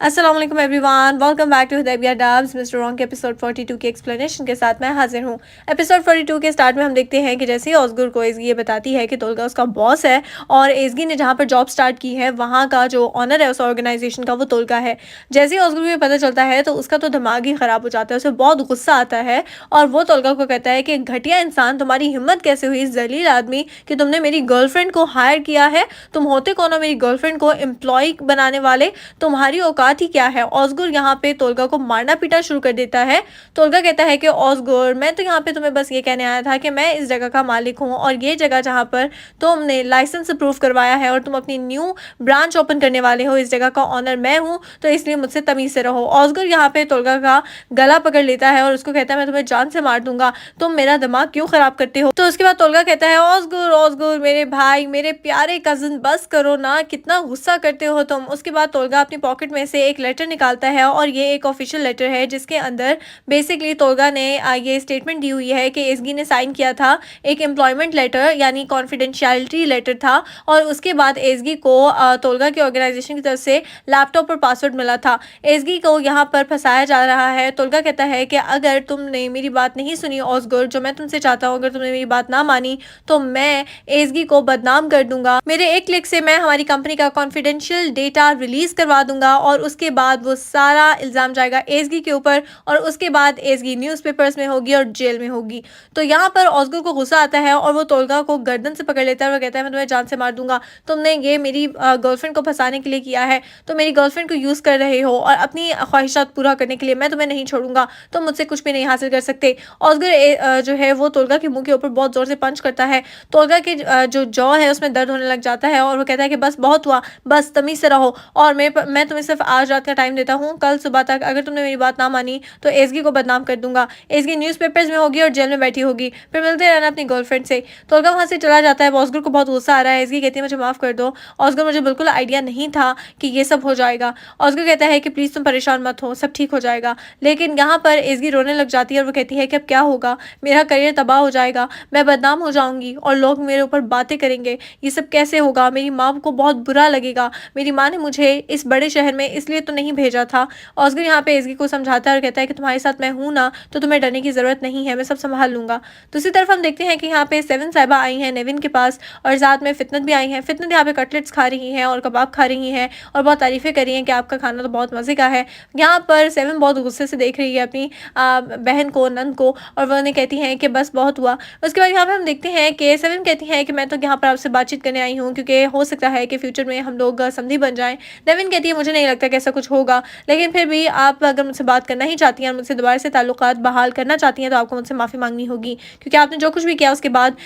अस्सलाम वालेकुम everyone, welcome back to Hudaibiya dubs mister wrong के एपिसोड 42 के एक्सप्लेनेशन के साथ मैं हाजिर हूँ। एपिसोड 42 के स्टार्ट में हम देखते हैं कि जैसे ही ऑस्गर को एज़गी ये बताती है कि तोल्गा उसका बॉस है और एज़गी ने जहाँ पर जॉब स्टार्ट की है वहाँ का जो ऑनर है उस ऑर्गेनाइजेशन का वो तोल्गा है। जैसे ही ऑस्गर को ये पता चलता है तो उसका तो दिमाग ही ख़राब हो जाता है, उसे बहुत गुस्सा आता है और वो तोल्गा को कहता है कि घटिया इंसान, तुम्हारी हिम्मत कैसे हुई जलील आदमी कि तुमने मेरी गर्लफ्रेंड को हायर किया है। तुम होते कौन हो मेरी गर्लफ्रेंड को एम्प्लॉय बनाने वाले? तुम्हारी औकात ही क्या है? ऑस्गर यहाँ पे तोल्गा को मारना पीटा शुरू कर देता है। तोल्गा कहता है कि ऑस्गर, मैं तो यहाँ पे तुम्हें बस ये कहने आया था कि मैं इस जगह का मालिक हूँ और ये जगह जहाँ पर तुमने लाइसेंस अप्रूव करवाया है और तुम अपनी न्यू ब्रांच ओपन करने वाले हो, इस जगह का ऑनर मैं हूँ, तो इसलिए मुझसे तमीज से रहो। ऑस्गर यहाँ पे तोल्गा का गला पकड़ लेता है और उसको कहता है मैं तुम्हें जान से मार दूंगा, तुम मेरा दिमाग क्यों खराब करते हो? तो उसके बाद तोल्गा कहता है ऑस्गर ऑस्गर मेरे भाई, मेरे प्यारे कजिन, बस करो ना, कितना गुस्सा करते हो तुम। उसके बाद तोल्गा अपनी पॉकेट में से एक लेटर निकालता है और ये एक ऑफिशियल लेटर है जिसके अंदर बेसिकली तोल्गा ने ये स्टेटमेंट दी हुई है कि एज़गी ने साइन किया था एक एम्प्लॉयमेंट लेटर, यानी कॉन्फिडेंशियलिटी लेटर था, और उसके बाद एज़गी को तोल्गा की ऑर्गेनाइजेशन की तरफ से लैपटॉप पर पासवर्ड मिला था। एज़गी को यहाँ पर फंसाया जा रहा है। तोल्गा कहता है कि अगर तुमने मेरी बात नहीं सुनी ऑस्गर, जो मैं तुमसे चाहता हूँ, अगर तुमने मेरी बात ना मानी तो मैं एज़गी को बदनाम कर दूंगा। मेरे एक क्लिक से मैं हमारी कंपनी का कॉन्फिडेंशियल डेटा रिलीज करवा दूंगा और उसके बाद वो सारा इल्ज़ाम जाएगा एज़गी के ऊपर और उसके बाद एज़गी न्यूज़पेपर्स में होगी और जेल में होगी। तो यहाँ पर ऑस्गर को गुस्सा आता है और वो तोल्गा को गर्दन से पकड़ लेता है और वो कहता है मैं तुम्हें जान से मार दूंगा, तुमने ये मेरी गर्लफ्रेंड को फंसाने के लिए किया है, तो मेरी गर्लफ्रेंड को यूज़ कर रहे हो और अपनी ख्वाहिशात पूरा करने के लिए, मैं तुम्हें नहीं छोड़ूंगा, तुम मुझसे कुछ भी नहीं हासिल कर सकते। ऑस्गर जो है वो तोल्गा के मुंह के ऊपर बहुत ज़ोर से पंच करता है। तोल्गा के जो जॉ है उसमें दर्द होने लग जाता है और वो कहता है कि बस बहुत हुआ, बस तमीज़ से रहो और मैं तुम्हें सिर्फ आज रात का टाइम देता हूँ, कल सुबह तक अगर तुमने मेरी बात ना मानी तो एज़गी को बदनाम कर दूंगा, एज़गी न्यूज़पेपर्स में होगी और जेल में बैठी होगी, फिर मिलते रहना अपनी गर्लफ्रेंड से। तोल्गा वहाँ से चला जाता है। ऑस्गर को बहुत गुस्सा आ रहा है। एज़गी कहती है मुझे माफ़ कर दो ऑस्गर, मुझे बिल्कुल आइडिया नहीं था कि ये सब हो जाएगा। ऑस्गर कहता है कि प्लीज़ तुम परेशान मत हो, सब ठीक हो जाएगा। लेकिन यहाँ पर एज़गी रोने लग जाती है और वो कहती है कि अब क्या होगा, मेरा करियर तबाह हो जाएगा, मैं बदनाम हो जाऊंगी और लोग मेरे ऊपर बातें करेंगे, ये सब कैसे होगा, मेरी माँ को बहुत बुरा लगेगा, मेरी माँ ने मुझे इस बड़े शहर में इसलिए तो नहीं भेजा था। ऑस्गर यहाँ पे एज़गी को समझाता है और कहता है कि तुम्हारे साथ मैं हूँ ना, तो तुम्हें डरने की ज़रूरत नहीं है, मैं सब संभाल लूँगा। दूसरी तरफ हम देखते हैं कि यहाँ पे सेवन साहिबा आई हैं नेविन के पास और साथ में फितनत भी आई हैं। फितनत यहाँ पे कटलेट्स खा रही हैं और कबाब खा रही हैं और बहुत तारीफ़ें कर रही हैं कि आपका खाना तो बहुत मज़े का है। यहाँ पर सेवन बहुत गुस्से से देख रही है अपनी बहन को, नंद को, और वो उन्हें कहती हैं कि बस बहुत हुआ। उसके बाद यहाँ पे हम देखते हैं कि सेवन कहती हैं कि मैं तो यहाँ पर आपसे बातचीत करने आई हूँ क्योंकि हो सकता है कि फ्यूचर में हम लोग समधी बन जाएं। नेविन कहती है मुझे नहीं लगता कि ऐसा कुछ होगा, लेकिन फिर भी आप अगर मुझसे बात करना ही चाहती हैं और मुझसे दोबारा से ताल्लुकात बहाल करना चाहती हैं तो आपको मुझसे माफ़ी मांगनी होगी, क्योंकि आपने जो कुछ भी किया उसके बाद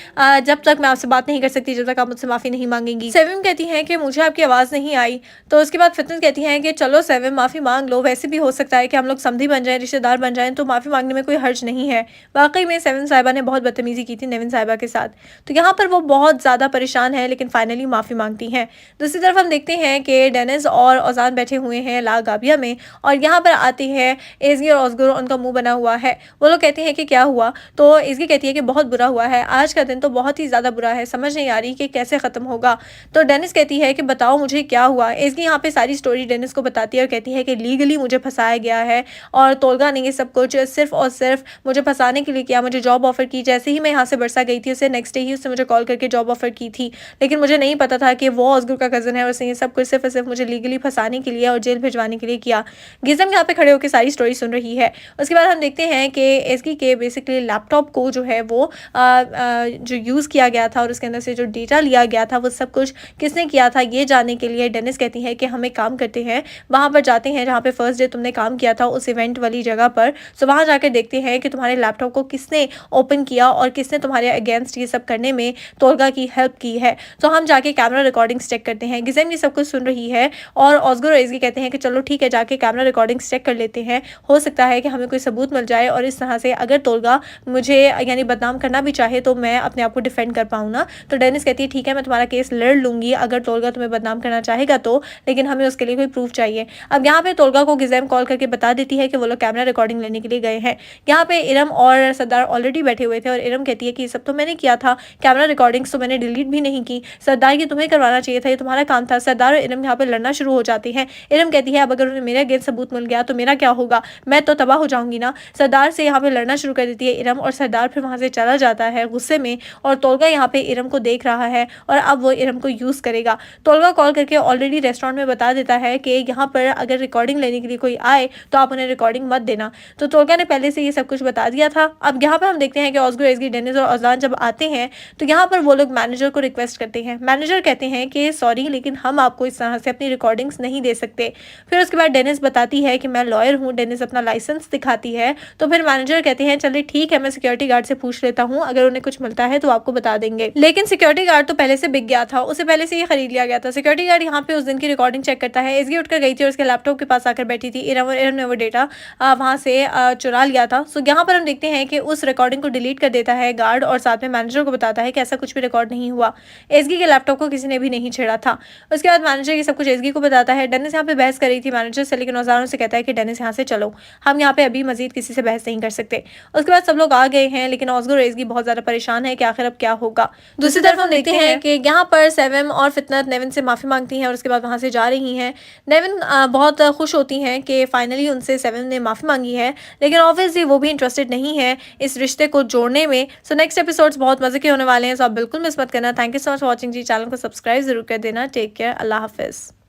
जब तक मैं आपसे बात नहीं कर सकती, जब तक आप मुझसे माफ़ी नहीं मांगेंगी। सेवन कहती हैं कि मुझे आपकी आवाज़ नहीं आई। तो उसके बाद फितनत कहती हैं कि चलो सेवन माफ़ी मांग लो, वैसे भी हो सकता है कि हम लोग समधी बन जाएं, रिश्तेदार बन जाएं, तो माफ़ी मांगने में कोई हर्ज नहीं है। वाकई में सेवन साहिबा ने बहुत बदतमीज़ी की थी नेविन साहिबा के साथ। तो यहाँ पर वो बहुत ज़्यादा परेशान है लेकिन फाइनली माफ़ी मांगती हैं। दूसरी तरफ हम देखते हैं कि डेनिस और ओजान बैठे हुए हैं ला गाबिया में और यहाँ पर आती है एज़गी और ऑस्गर, उनका मुंह बना हुआ है। वो लोग कहते हैं कि क्या हुआ, तो एज़गी कहती है कि बहुत बुरा हुआ है, आज का दिन तो बहुत ही ज़्यादा बुरा है, समझ नहीं आ रही कि कैसे ख़त्म होगा। तो डेनिस कहती है कि बताओ मुझे क्या हुआ। एज़गी यहाँ पे सारी स्टोरी डेनिस को बताती है और कहती है कि लीगली मुझे फंसाया गया है और तोल्गा ने ये सब कुछ सिर्फ और सिर्फ मुझे फंसाने के लिए किया। मुझे जॉब ऑफर की, जैसे ही मैं यहाँ से बरसा गई थी उसे नेक्स्ट डे ही उसने मुझे कॉल करके जॉब ऑफर की थी, लेकिन मुझे नहीं पता था कि वो ऑस्गर का कज़न है और उसने ये सब कुछ सिर्फ और सिर्फ मुझे लीगली फंसाने के लिए और जेल भिजवाने के लिए किया। गिज़म यहाँ पे खड़े होकर सारी स्टोरी सुन रही है। उसके बाद हम देखते हैं कि एज़गी के बेसिकली लैपटॉप को जो है वो जो यूज़ किया गया था और उसके अंदर से जो डेटा लिया गया था वो सब कुछ किसने किया था ये जानने के लिए डेनिस कहती है कि हम एक काम करते हैं, वहाँ पर जाते हैं जहाँ पे फर्स्ट डे तुमने काम किया था उस इवेंट वाली जगह पर, सो वहाँ जाकर देखते हैं कि तुम्हारे लैपटॉप को किसने ओपन किया और किसने तुम्हारे अगेंस्ट ये सब करने में तोल्गा की हेल्प की है। तो हम जाके कैमरा रिकॉर्डिंग्स चेक करते हैं। गिज़म ये सब कुछ सुन रही है और ऑस्गर और एज़गी कहते हैं कि चलो ठीक है, जाके कैमरा रिकॉर्डिंग्स चेक कर लेते हैं, हो सकता है कि हमें कोई सबूत मिल जाए और इस तरह से अगर तोल्गा मुझे यानी बदनाम करना भी चाहे तो मैं अपने आप को डिफेंड कर पाऊँ ना। तो डेनिस कहती है ठीक है, मैं तुम्हारा केस लड़ लूँगी अगर तोल्गा तुम्हें बदनाम करना चाहेगा तो, लेकिन हमें उसके लिए कोई प्रूफ चाहिए। अब यहाँ पे तोल्गा को गिज़म कॉल करके बता देती है कि वो लोग कैमरा रिकॉर्डिंग लेने के लिए गए हैं। यहाँ पे इरम और सरदार ऑलरेडी बैठे हुए थे और इरम कहती है कि ये सब तो मैंने किया था, कैमरा रिकॉर्डिंग्स तो मैंने डिलीट भी नहीं की, सरदार ये तुम्हें करवाना चाहिए था, ये तुम्हारा काम था। सरदार और इरम यहाँ पे लड़ना शुरू हो जाते हैं। इरम इरम कहती है अब अगर उन्हें मेरे अगेंस्ट सबूत मिल गया तो मेरा क्या होगा, मैं तो तबाह हो जाऊंगी ना। सरदार से यहाँ पे लड़ना शुरू कर देती है इरम और सरदार फिर वहाँ से चला जाता है गुस्से में। और तोलगा यहाँ पे इरम को देख रहा है और अब वो इरम को यूज़ करेगा। तोलगा कॉल करके ऑलरेडी रेस्टोरेंट में बता देता है कि यहाँ पर अगर रिकॉर्डिंग लेने के लिए कोई आए तो आप उन्हें रिकॉर्डिंग मत देना। तो तोलगा ने पहले से ये सब कुछ बता दिया था। अब यहाँ पर हम देखते हैं कि ऑस्गर, एसगी, डेनिस और अजलान जब आते हैं तो यहाँ पर वो लोग मैनेजर को रिक्वेस्ट करते हैं। मैनेजर कहते हैं कि सॉरी लेकिन हम आपको इस तरह से अपनी रिकॉर्डिंग्स नहीं दे सकते। फिर उसके बाद डेनिस बताती है कि मैं लॉयर हूँ। डेनिस अपना लाइसेंस दिखाती है। तो फिर मैनेजर कहते हैं चलिए ठीक है, मैं सिक्योरिटी गार्ड से पूछ लेता हूँ, अगर उन्हें कुछ मिलता है तो आपको बता देंगे। लेकिन सिक्योरिटी गार्ड तो पहले से बिक गया था, उसे पहले से ये खरीद लिया गया था। सिक्योरिटी गार्ड यहाँ पे उस दिन की रिकॉर्डिंग चेक करता है। एसगी उठकर गई थी और उसके लैपटॉप के पास आकर बैठी थी इरम, और इरम ने वो डेटा वहाँ से चुरा लिया था। सो यहाँ पर हम देखते हैं कि उस रिकॉर्डिंग को डिलीट कर देता है गार्ड और साथ में मैनेजर को बताता है कि ऐसा कुछ भी रिकॉर्ड नहीं हुआ, एसगी के लैपटॉप को किसी ने भी नहीं छेड़ा था। उसके बाद मैनेजर ये सब कुछ एसगी को बताता है। डेनिस यहाँ पे बहस कर रही थी मैनेजर से, लेकिन औजारों से कहता है कि डेनिस यहाँ से चलो, हम यहाँ पे अभी मजीद किसी से बहस नहीं कर सकते। उसके बाद सब लोग आ गए हैं लेकिन ऑस्गर और एसगी बहुत ज्यादा परेशान है कि आखिर अब क्या होगा। दूसरी तरफ हम देखते हैं कि यहाँ पर सेवेम और फितनत नेविन से माफी मांगती हैं और उसके बाद वहां से जा रही हैं। नेविन बहुत खुश होती हैं कि फाइनली उनसे सेवेम ने माफी मांगी है, लेकिन ऑब्वियसली वो भी इंटरेस्टेड नहीं है इस रिश्ते को जोड़ने में। सो नेक्स्ट एपिसोड्स बहुत मजे के होने वाले हैं, सो आप बिल्कुल मिस मत करना। Thank you so much for watching जी। चैनल को सब्सक्राइब जरूर कर देना। टेक केयर, अल्लाह हाफिज।